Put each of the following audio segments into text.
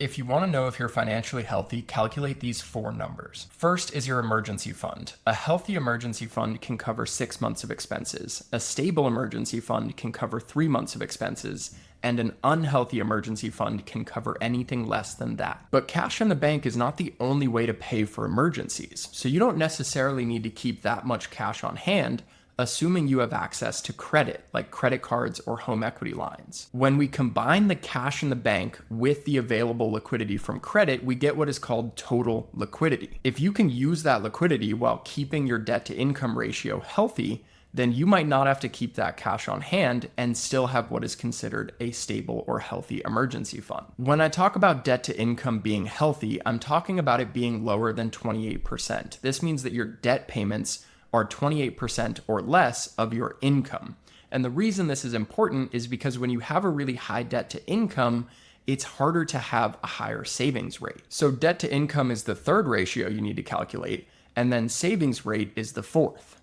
If you want to know if you're financially healthy, calculate these four numbers. First is your emergency fund. A healthy emergency fund can cover 6 months of expenses. A stable emergency fund can cover 3 months of expenses. And an unhealthy emergency fund can cover anything less than that. But cash in the bank is not the only way to pay for emergencies, so you don't necessarily need to keep that much cash on hand, assuming you have access to credit, like credit cards or home equity lines. When we combine the cash in the bank with the available liquidity from credit, we get what is called total liquidity. If you can use that liquidity while keeping your debt to income ratio healthy, then you might not have to keep that cash on hand and still have what is considered a stable or healthy emergency fund. When I talk about debt to income being healthy, I'm talking about it being lower than 28%. This means that your debt payments are 28% or less of your income. And the reason this is important is because when you have a really high debt to income, it's harder to have a higher savings rate. So debt to income is the third ratio you need to calculate, and then savings rate is the fourth.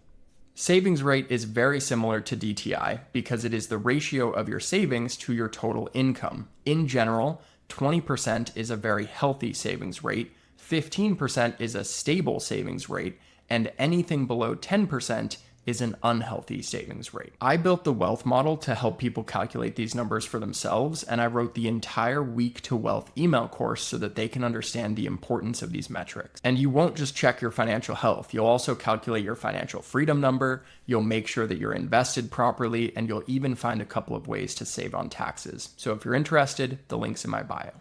Savings rate is very similar to DTI because it is the ratio of your savings to your total income. In general, 20% is a very healthy savings rate, 15% is a stable savings rate, and anything below 10% is an unhealthy savings rate. I built the wealth model to help people calculate these numbers for themselves, and I wrote the entire Week to Wealth email course so that they can understand the importance of these metrics. And you won't just check your financial health, you'll also calculate your financial freedom number, you'll make sure that you're invested properly, and you'll even find a couple of ways to save on taxes. So if you're interested, the link's in my bio.